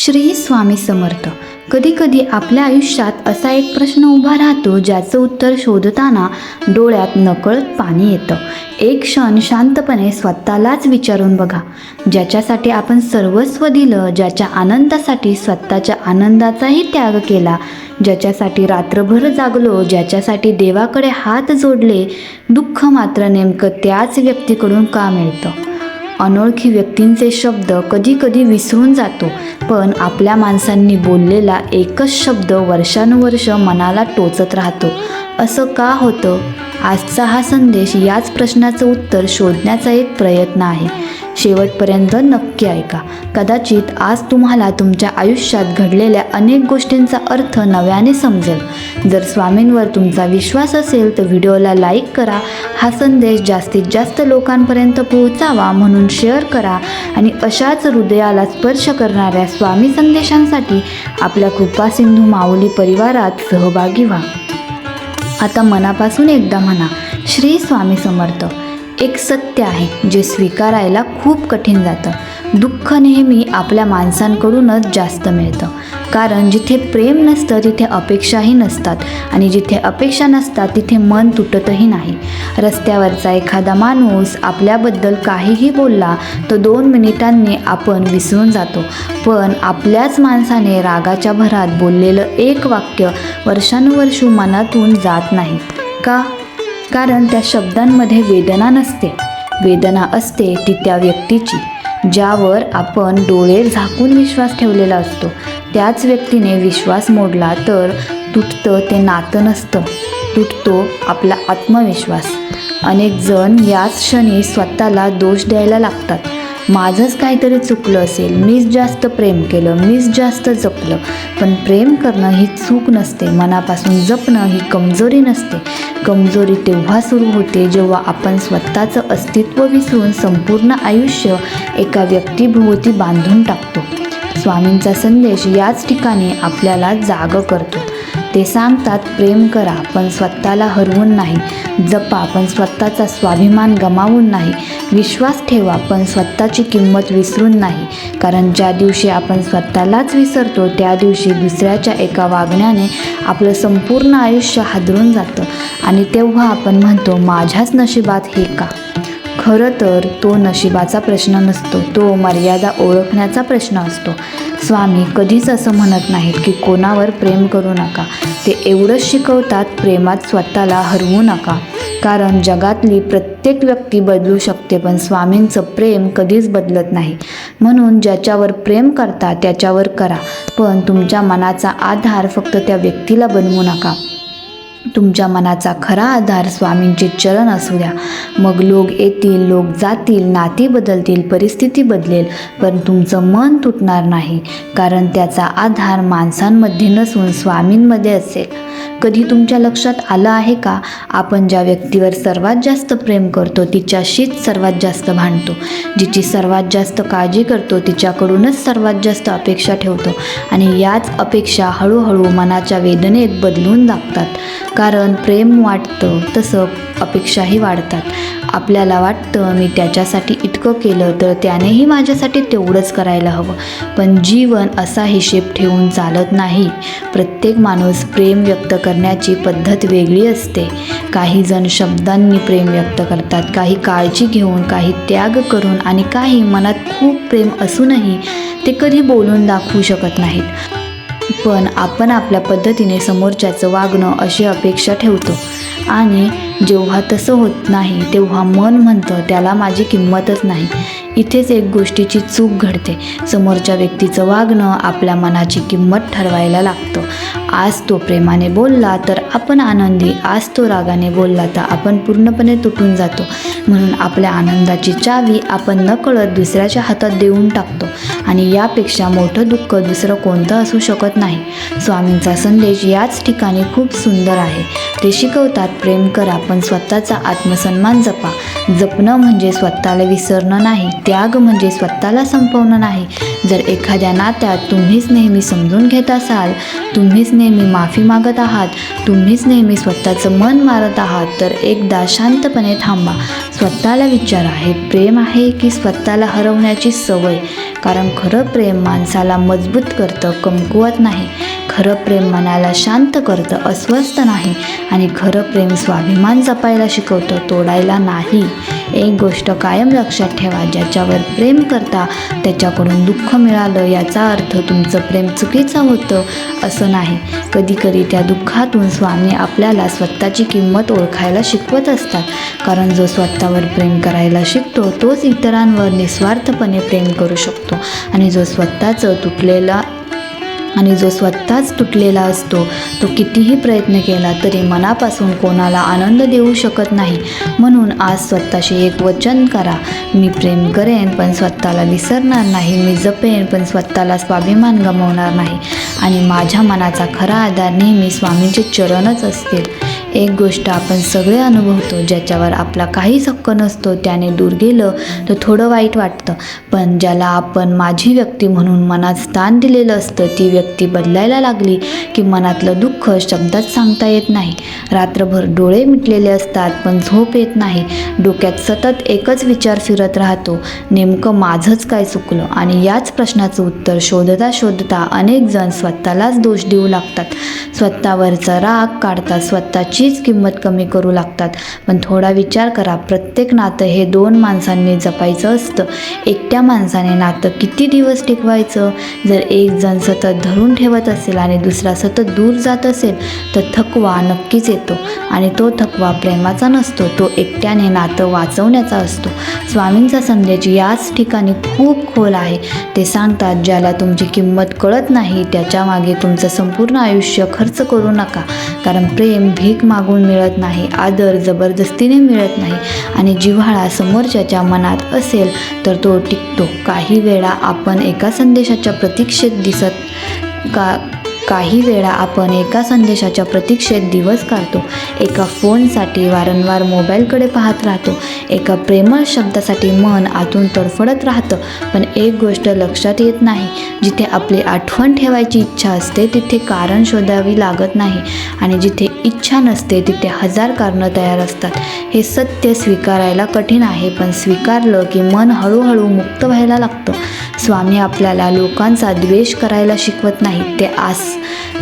श्री स्वामी समर्थ. कधी कधी आपल्या आयुष्यात असा एक प्रश्न उभा राहतो ज्याचं उत्तर शोधताना डोळ्यात नकळत पाणी येतं. एक क्षण शांतपणे स्वतःलाच विचारून बघा, ज्याच्यासाठी आपण सर्वस्व दिलं, ज्याच्या आनंदासाठी स्वतःच्या आनंदाचाही त्याग केला, ज्याच्यासाठी रात्रभर जागलो, ज्याच्यासाठी देवाकडे हात जोडले, दुःख मात्र नेमकं त्याच व्यक्तीकडून का मिळतं? अनोळखी व्यक्तींचे शब्द कधी कधी विसरून जातो, पण आपल्या माणसांनी बोललेला एकच शब्द वर्षानुवर्ष मनाला टोचत राहतो. असं का होतं? आजचा हा संदेश याच प्रश्नाचं उत्तर शोधण्याचा एक प्रयत्न आहे. शेवटपर्यंत नक्की ऐका. कदाचित आज तुम्हाला तुमच्या आयुष्यात घडलेल्या अनेक गोष्टींचा अर्थ नव्याने समजेल. जर स्वामींवर तुमचा विश्वास असेल तर व्हिडिओला लाईक करा. हा संदेश जास्तीत जास्त लोकांपर्यंत पोहोचावा म्हणून शेअर करा आणि अशाच हृदयाला स्पर्श करणाऱ्या स्वामी संदेशांसाठी आपल्या कृपा सिंधू माऊली परिवारात सहभागी व्हा. आता मनापासून एकदा म्हणा, श्री स्वामी समर्थ. एक सत्य आहे जे स्वीकारायला खूप कठीण जातं. दुःख नेहमी आपल्या माणसांकडूनच जास्त मिळतं, कारण जिथे प्रेम नसतं तिथे अपेक्षाही नसतात, आणि जिथे अपेक्षा नसतात तिथे मन तुटतही नाही. रस्त्यावरचा एखादा माणूस आपल्याबद्दल काहीही बोलला तर 2 मिनिटांनी आपण विसरून जातो, पण आपल्याच माणसाने रागाच्या भरात बोललेलं एक वाक्य वर्षानुवर्ष मनातून जात नाही का? कारण त्या शब्दांमध्ये वेदना नसते. वेदना असते ती त्या व्यक्तीची ज्यावर आपण डोळे झाकून विश्वास ठेवलेला असतो. त्याच व्यक्तीने विश्वास मोडला तर तुटतं ते नातं नसतं, तुटतो आपला आत्मविश्वास. अनेक जण याच क्षणी स्वतःला दोष द्यायला लागतात. माझंच काहीतरी चुकलं असेल, मीच जास्त प्रेम केलं, मीच जास्त जपलं. पण प्रेम करणं ही चूक नसते, मनापासून जपणं ही कमजोरी नसते. कमजोरी तेव्हा सुरू होते जेव्हा आपण स्वतःचं अस्तित्व विसरून संपूर्ण आयुष्य एका व्यक्तीभोवती बांधून टाकतो. स्वामींचा संदेश याच ठिकाणी आपल्याला जागं करतो. ते सांगतात, प्रेम करा पण स्वतःला हरवून नाही, जपा पण स्वतःचा स्वाभिमान गमावून नाही, विश्वास ठेवा पण स्वतःची किंमत विसरून नाही. कारण ज्या दिवशी आपण स्वतःलाच विसरतो त्या दिवशी दुसऱ्याच्या एका वागण्याने आपलं संपूर्ण आयुष्य हादरून जातं, आणि तेव्हा आपण म्हणतो, माझ्याच नशिबात हे का? खरं तर तो नशिबाचा प्रश्न नसतो, तो मर्यादा ओळखण्याचा प्रश्न असतो. स्वामी कधीच असं म्हणत नाहीत की कोणावर प्रेम करू नका. ते एवढंच शिकवतात, प्रेमात स्वतःला हरवू नका. कारण जगातली प्रत्येक व्यक्ती बदलू शकते, पण स्वामींचं प्रेम कधीच बदलत नाही. म्हणून ज्याच्यावर प्रेम करता त्याच्यावर करा, पण तुमच्या मनाचा आधार फक्त त्या व्यक्तीला बनवू नका. तुमच्या मनाचा खरा आधार स्वामींचे चरण असू द्या. मग लोक येतील, लोक जातील, नाती बदलतील, परिस्थिती बदलेल, पण तुमचं मन तुटणार नाही, कारण त्याचा आधार माणसांमध्ये नसून स्वामींमध्ये असेल. कधी तुमच्या लक्षात आलं आहे का, आपण ज्या व्यक्तीवर सर्वात जास्त प्रेम करतो तिच्याशीच सर्वात जास्त भांडतो, जिची सर्वात जास्त काळजी करतो तिच्याकडूनच सर्वात जास्त अपेक्षा ठेवतो, आणि याच अपेक्षा हळूहळू मनाच्या वेदनेत बदलून लागतात. कारण प्रेम वाटतं तसं अपेक्षाही वाढतात. आपल्याला वाटतं, मी त्याच्यासाठी इतकं केलं तर त्यानेही माझ्यासाठी तेवढंच करायला हवं, पण जीवन असा हिशेब ठेवून चालत नाही. प्रत्येक माणूस प्रेम व्यक्त करण्याची पद्धत वेगळी असते. काही जण शब्दांनी प्रेम व्यक्त करतात, काही काळजी घेऊन, काही त्याग करून, आणि काही मनात खूप प्रेम असूनही ते कधी बोलून दाखवू शकत नाहीत. पण आपण आपल्या पद्धतीने समोरच्याचं वागणं अशी अपेक्षा ठेवतो, आणि जेव्हा तसं होत नाही तेव्हा मन म्हणतं, त्याला माझी किंमतच नाही. इथेच एक गोष्टीची चूक घडते. समोरच्या व्यक्तीचं वागणं आपल्या मनाची किंमत ठरवायला लागतं. आज तो प्रेमाने बोलला तर आपण आनंदी, आज तो रागाने बोलला तर आपण पूर्णपणे तुटून जातो. म्हणून आपल्या आनंदाची चावी आपण नकळत दुसऱ्याच्या हातात देऊन टाकतो, आणि यापेक्षा मोठं दुःख दुसरं कोणतं असू शकत नाही. स्वामींचा संदेश याच ठिकाणी खूप सुंदर आहे. ते शिकवतात, प्रेम करा पण स्वतःचा आत्मसन्मान जपा. जपणं म्हणजे स्वतःला विसरणं नाही, त्याग म्हणजे स्वतःला संपवणं नाही. जर एखाद्या नात्यात तुम्हीच नेहमी समजून घेत असाल, तुम्हीच नेहमी माफी मागत आहात, तुम्हीच नेहमी स्वतःचं मन मारत आहात, तर एकदा शांतपणे थांबा. स्वतःला विचारा, हे प्रेम आहे की स्वतःला हरवण्याची सवय? कारण खरं प्रेम माणसाला मजबूत करतं, कमकुवत नाही. खरं प्रेम मनाला शांत करतं, अस्वस्थ नाही. आणि खरं प्रेम स्वाभिमान जपायला शिकवतं, तोडायला नाही. एक गोष्ट कायम लक्षात ठेवा, ज्याच्यावर प्रेम करता त्याच्याकडून दुःख मिळालं याचा अर्थ तुमचं प्रेम चुकीचं होतं असं नाही. कधीकधी त्या दुःखातून स्वामी आपल्याला स्वतःची किंमत ओळखायला शिकवत असतात. कारण जो स्वतःवर प्रेम करायला शिकतो तोच इतरांवर निस्वार्थपणे प्रेम करू शकतो. आणि जो स्वतःच तुटलेला असतो तो कितीही प्रयत्न केला तरी मनापासून कोणाला आनंद देऊ शकत नाही. म्हणून आज स्वतःशी एक वचन करा, मी प्रेम करेन पण स्वतःला विसरणार नाही. मी जपेन पण स्वतःला स्वाभिमान गमावणार नाही. आणि माझ्या मनाचा खरा आधार नेहमी स्वामींचे चरणच असतील. एक गोष्ट आपण सगळे अनुभवतो, ज्याच्यावर आपला काहीच हक्क नसतो त्याने दूर गेलं तर थोडं वाईट वाटतं. पण ज्याला आपण माझी व्यक्ती म्हणून मनात स्थान दिलेलं असतं ती व्यक्ती बदलायला लागली की मनातलं दुःख शब्दात सांगता येत नाही. रात्रभर डोळे मिटलेले असतात पण झोप येत नाही. डोक्यात सतत एकच विचार फिरत राहतो, नेमकं माझंच काय चुकलं. आणि याच प्रश्नाचं उत्तर शोधता शोधता अनेक जण स्वतःलाच दोष देऊ लागतात, स्वतःवरचा राग काढतात, स्वतःचीच किंमत कमी करू लागतात. पण थोडा विचार करा, प्रत्येक नातं हे दोन माणसांनी जपायचं असतं. एकट्या माणसाने नातं किती दिवस टिकवायचं? जर एक जण सतत धरून ठेवत असेल आणि दुसरा सतत दूर जात असेल तर थकवा नक्कीच येतो. आणि तो थकवा प्रेमाचा नसतो, तो एकट्याने नातं वाचवण्याचा असतो. स्वामींचा संदेश याच ठिकाणी खूप खोल आहे. ते सांगतात, ज्याला तुमची किंमत कळत नाही त्याच्या मागे तुमचं संपूर्ण आयुष्य खर्च करू नका. कारण प्रेम भीक मागून मिळत नाही, आदर जबरदस्तीने मिळत नाही. आणि जिव्हाळा समोरच्याच्या मनात असेल तर तो टिकतो. काही वेळा आपण एका संदेशाच्या प्रतीक्षेत दिवस काढतो. एका फोनसाठी वारंवार मोबाईलकडे पाहत राहतो. एका प्रेमळ शब्दासाठी मन आतून तडफडत राहतं. पण एक गोष्ट लक्षात येत नाही, जिथे आपली आठवण ठेवायची इच्छा असते तिथे कारण शोधावी लागत नाही. आणि जिथे इच्छा नसते तिथे 1000 कारणं तयार असतात. हे सत्य स्वीकारायला कठीण आहे, पण स्वीकारलं की मन हळूहळू मुक्त व्हायला लागतं. स्वामी आपल्याला लोकांचा द्वेष करायला शिकवत नाही,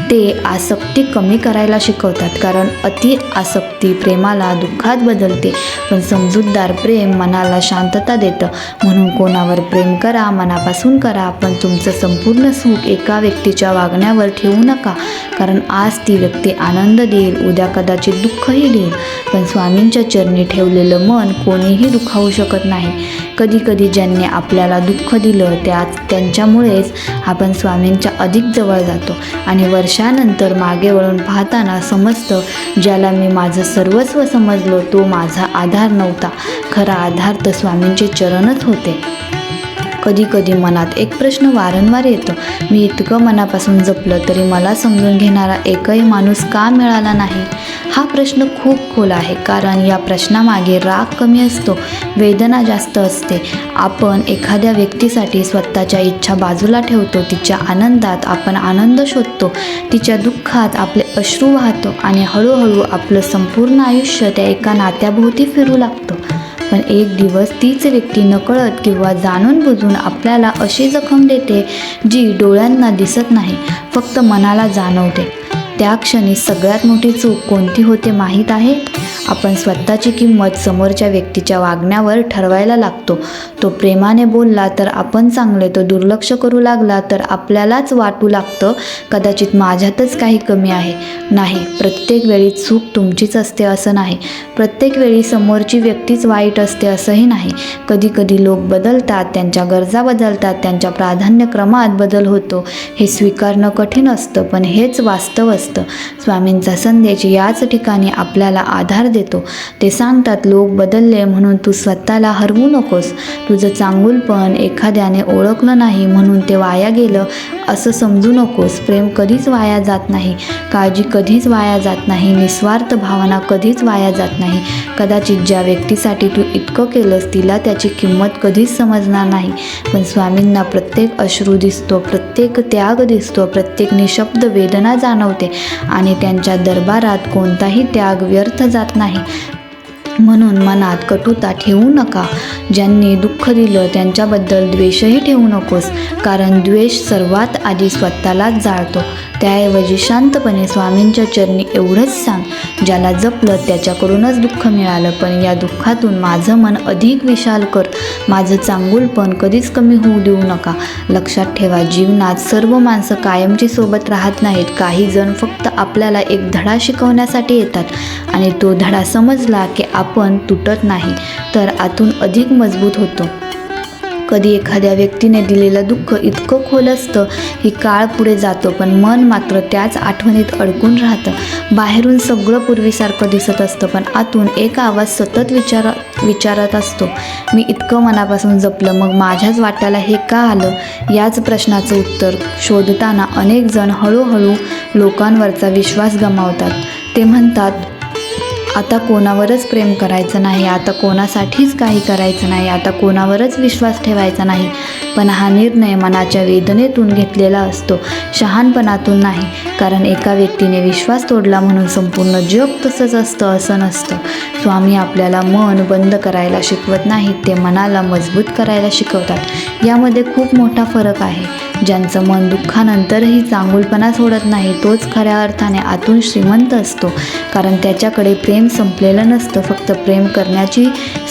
ते आसक्ती कमी करायला शिकवतात. कारण अति आसक्ती प्रेमाला दुःखात बदलते, पण समजूतदार प्रेम मनाला शांतता देतं. म्हणून कोणावर प्रेम करा, मनापासून करा, पण तुमचं संपूर्ण सुख एका व्यक्तीच्या वागण्यावर ठेवू नका. कारण आज ती व्यक्ती आनंद देईल, उद्या कदाचित दुःखही देईल. पण स्वामींच्या चरणी ठेवलेलं मन कोणीही दुखावू शकत नाही. कधीकधी ज्यांनी आपल्याला दुःख दिलं त्यांच्यामुळेच आपण स्वामींच्या अधिक जवळ जातो. आणि वर्षानंतर मागे वळून पाहताना समजतं, ज्याला मी माझं सर्वस्व समजलो तो माझा आधार नव्हता, खरा आधार तर स्वामींचे चरणच होते. कधीकधी मनात एक प्रश्न वारंवार येतो, मी इतकं मनापासून जपलं तरी मला समजून घेणारा एकही माणूस का मिळाला नाही? हा प्रश्न खूप खोल आहे. कारण या प्रश्नामागे राग कमी असतो, वेदना जास्त असते. आपण एखाद्या व्यक्तीसाठी स्वतःच्या इच्छा बाजूला ठेवतो, तिच्या आनंदात आपण आनंद शोधतो, तिच्या दुःखात आपले अश्रू वाहतो आणि हळूहळू आपलं संपूर्ण आयुष्य त्या एका नात्याभोवती फिरू लागतं. पण एक दिवस तीच व्यक्ती नकळत किंवा जाणून बुजून आपल्याला अशी जखम देते जी डोळ्यांना दिसत नाही, फक्त मनाला जाणवते. त्या क्षणी सगळ्यात मोठी चूक कोणती होते माहीत आहे? आपण स्वतःची किंमत समोरच्या व्यक्तीच्या वागण्यावर ठरवायला लागतो. तो प्रेमाने बोलला तर आपण चांगले, तो दुर्लक्ष करू लागला तर आपल्यालाच वाटू लागतं कदाचित माझ्यातच काही कमी आहे. नाही, प्रत्येक वेळी चूक तुमचीच असते असं नाही. प्रत्येक वेळी समोरची व्यक्तीच वाईट असते असंही नाही. कधीकधी लोक बदलतात, त्यांच्या गरजा बदलतात, त्यांच्या प्राधान्यक्रमात बदल होतो. हे स्वीकारणं कठीण असतं, पण हेच वास्तव असतं. स्वामींचा संदेश याच ठिकाणी आपल्याला आधार देतो. ते सांगतात, लोक बदलले म्हणून तू स्वतःला हरवू नकोस. तुझं चांगुलपण एखाद्याने ओळखलं नाही म्हणून ते वाया गेलं असं समजू नकोस. प्रेम कधीच वाया जात नाही, काळजी कधीच वाया जात नाही, निस्वार्थ भावना कधीच वाया जात नाही. कदाचित ज्या व्यक्तीसाठी तू इतकं केलंस तिला त्याची किंमत कधीच समजणार नाही. पण स्वामींना प्रत्येक अश्रू दिसतो, प्रत्येक त्याग दिसतो, प्रत्येक निशब्द वेदना जाणवते आणि त्यांच्या दरबारात कोणताही त्याग व्यर्थ जात नाही. म्हणून मनात कटुता ठेवू नका. ज्यांनी दुःख दिलं त्यांच्याबद्दल द्वेषही ठेवू नकोस, कारण द्वेष सर्वात आधी स्वतःलाच जाळतो. त्याऐवजी शांतपणे स्वामींच्या चरणी एवढंच सांग, ज्याला जपलं त्याच्याकडूनच दुःख मिळालं, पण या दुःखातून माझं मन अधिक विशाल कर. माझं चांगुलपण कधीच कमी होऊ देऊ नका. लक्षात ठेवा, जीवनात सर्व माणसं कायमची सोबत राहत नाहीत. काही जण फक्त आपल्याला एक धडा शिकवण्यासाठी येतात आणि तो धडा समजला की आपण तुटत नाही, तर आतून अधिक मजबूत होतो. कधी एखाद्या व्यक्तीने दिलेलं दुःख इतकं खोल असतं की काळ पुढे जातो, पण मन मात्र त्याच आठवणीत अडकून राहतं. बाहेरून सगळं पूर्वीसारखं दिसत असतं, पण आतून एक आवाज सतत विचारत असतो, मी इतकं मनापासून जपलं, मग माझ्याच वाट्याला हे का आलं? याच प्रश्नाचं उत्तर शोधताना अनेक जण हळूहळू लोकांवरचा विश्वास गमावतात. ते म्हणतात, आता कोणावरच प्रेम करायचं नाही, आता कोणासाठीच काही करायचं नाही, आता कोणावरच विश्वास ठेवायचा नाही. पण हा निर्णय मनाच्या वेदनेतून घेतलेला असतो, शहाणपणातून नाही. कारण एका व्यक्तीने विश्वास तोडला म्हणून संपूर्ण जग तसंच असतं असं नसतं. स्वामी आपल्याला मन बंद करायला शिकवत नाहीत, ते मनाला मजबूत करायला शिकवतात. यामध्ये खूप मोठा फरक आहे. ज्यांचं मन दुःखानंतरही चांगुलपणा सोडत नाही, तोच खऱ्या अर्थाने आतून श्रीमंत असतो. कारण त्याच्याकडे प्रेम संपलेलं नसतं, फक्त प्रेम करण्याची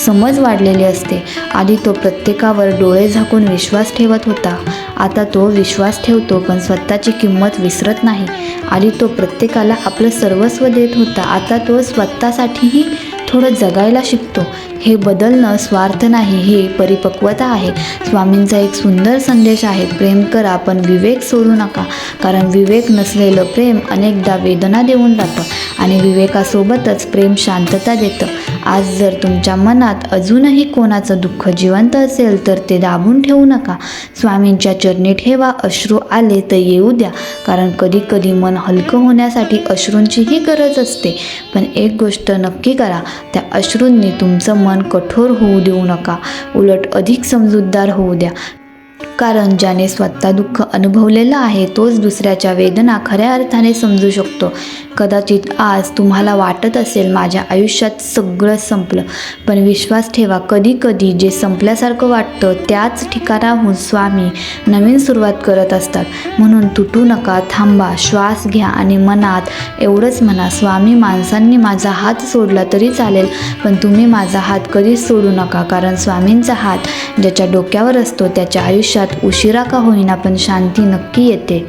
समज वाढलेली असते. आधी तो प्रत्येकावर डोळे झाकून विश्वास ठेवत होता, आता तो विश्वास ठेवतो, पण स्वतःची किंमत विसरत नाही. आधी तो प्रत्येकाला आपलं सर्वस्व देत होता, आता तो स्वतःसाठीही थोडं जगायला शिकतो. हे बदलणं स्वार्थ नाही, हे परिपक्वता आहे. स्वामींचा एक सुंदर संदेश आहे, प्रेम करा पण विवेक सोडू नका. कारण विवेक नसलेलं प्रेम अनेकदा वेदना देऊन जातं आणि विवेकासोबतच प्रेम शांतता देतं. आज जर तुमच्या मनात अजूनही कोणाचं दुःख जिवंत असेल तर ते दाबून ठेवू नका. स्वामींच्या चरणी ठेवा. अश्रू आले तर येऊ द्या, कारण कधी कधी मन हलकं होण्यासाठी अश्रूंचीही गरज असते. पण एक गोष्ट नक्की करा, त्या अश्रूंनी तुमचं मन कठोर होऊ देऊ नका, उलट अधिक समजूतदार होऊ द्या. कारण ज्याने स्वतः दुःख अनुभवलेलं आहे तोच दुसऱ्याच्या वेदना खऱ्या अर्थाने समजू शकतो. कदाचित आज तुम्हाला वाटत असेल माझ्या आयुष्यात सगळं संपलं, पण विश्वास ठेवा, कधी कधी जे संपल्यासारखं वाटतं त्याच ठिकाणाहून स्वामी नवीन सुरुवात करत असतात. म्हणून तुटू नका, थांबा, श्वास घ्या आणि मनात एवढंच म्हणा, स्वामी माणसांनी माझा हात सोडला तरी चालेल, पण तुम्ही माझा हात कधीच सोडू नका. कारण स्वामींचा हात ज्याच्या डोक्यावर असतो त्याच्या आयुष्यात उशिरा का होईना पण शांती नक्की येते.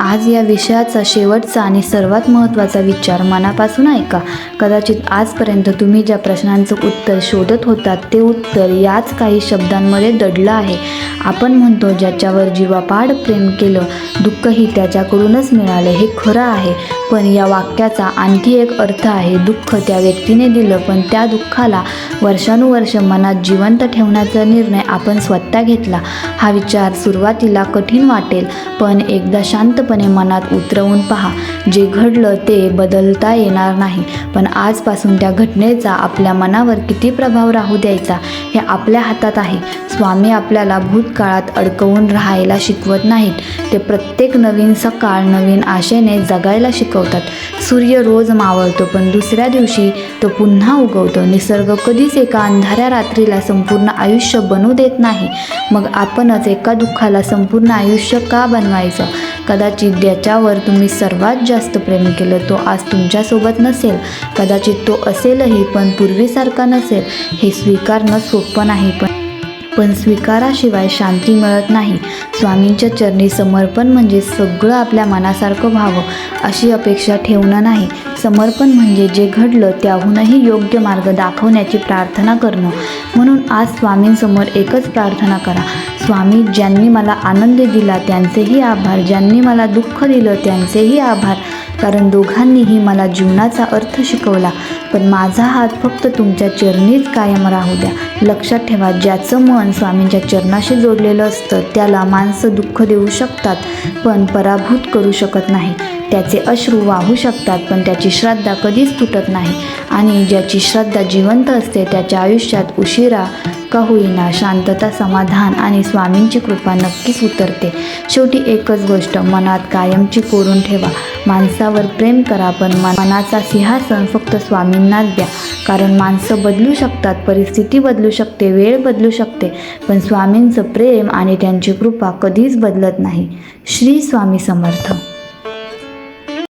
आज या विषयाचा शेवटचा आणि सर्वात महत्त्वाचा विचार मनापासून ऐका. कदाचित आजपर्यंत तुम्ही ज्या प्रश्नांचं उत्तर शोधत होतात ते उत्तर याच काही शब्दांमध्ये दडलं आहे. आपण म्हणतो ज्याच्यावर जीवापाड प्रेम केलं, दुःखही त्याच्याकडूनच मिळालं. हे खरं आहे, पण या वाक्याचा आणखी एक अर्थ आहे. दुःख त्या व्यक्तीने दिलं, पण त्या दुःखाला वर्षानुवर्ष मनात जिवंत ठेवण्याचा निर्णय आपण स्वतः घेतला. हा विचार सुरुवातीला कठीण वाटेल, पण एकदा शांतपणे मनात उतरवून पहा. जे घडलं ते बदलता येणार नाही, पण आजपासून त्या घटनेचा आपल्या मनावर किती प्रभाव राहू द्यायचा हे आपल्या हातात आहे. स्वामी आपल्याला भूतकाळात अडकवून राहायला शिकवत नाहीत, ते प्रत्येक नवीन सकाळ नवीन आशेने जगायला शिकवतात. सूर्य रोज मावळतो, पण दुसऱ्या दिवशी तो पुन्हा उगवतो. निसर्ग कधीच एका अंधाऱ्या रात्रीला संपूर्ण आयुष्य बनू देत नाही. मग आपणच एका दुःखाला संपूर्ण आयुष्य का बनवायचं? कदाचित ज्याच्यावर तुम्ही सर्वात जास्त प्रेम केलं तो आज तुमच्यासोबत नसेल, कदाचित तो असेलही पण पूर्वीसारखा नसेल. हे स्वीकारणं सोपं नाही, पण स्वीकाराशिवाय शांती मिळत नाही. स्वामींच्या चरणी समर्पण म्हणजे सगळं आपल्या मनासारखं व्हावं अशी अपेक्षा ठेवणं नाही. समर्पण म्हणजे जे घडलं त्याहूनही योग्य मार्ग दाखवण्याची प्रार्थना करणं. म्हणून आज स्वामींसमोर एकच प्रार्थना करा, स्वामी ज्यांनी मला आनंद दिला त्यांचेही आभार, ज्यांनी मला दुःख दिलं त्यांचेही आभार. कारण दोघांनीही मला जीवनाचा अर्थ शिकवला, पण माझा हात फक्त तुमच्या चरणीच कायम राहू द्या. लक्षात ठेवा, ज्याचं मन स्वामींच्या चरणाशी जोडलेलं असतं त्याला माणसं दुःख देऊ शकतात पण पराभूत करू शकत नाही. त्याचे अश्रू वाहू शकतात, पण त्याची श्रद्धा कधीच तुटत नाही. आणि ज्याची श्रद्धा जिवंत असते त्याच्या आयुष्यात उशिरा का होईना शांतता, समाधान आणि स्वामींची कृपा नक्कीच उतरते. शेवटी एकच गोष्ट मनात कायमची कोरून ठेवा, माणसावर प्रेम करा, पण मनाचा सिंहासन फक्त स्वामींनाच द्या. कारण माणसं बदलू शकतात, परिस्थिती बदलू शकते, वेळ बदलू शकते, पण स्वामींचं प्रेम आणि त्यांची कृपा कधीच बदलत नाही. श्री स्वामी समर्थ.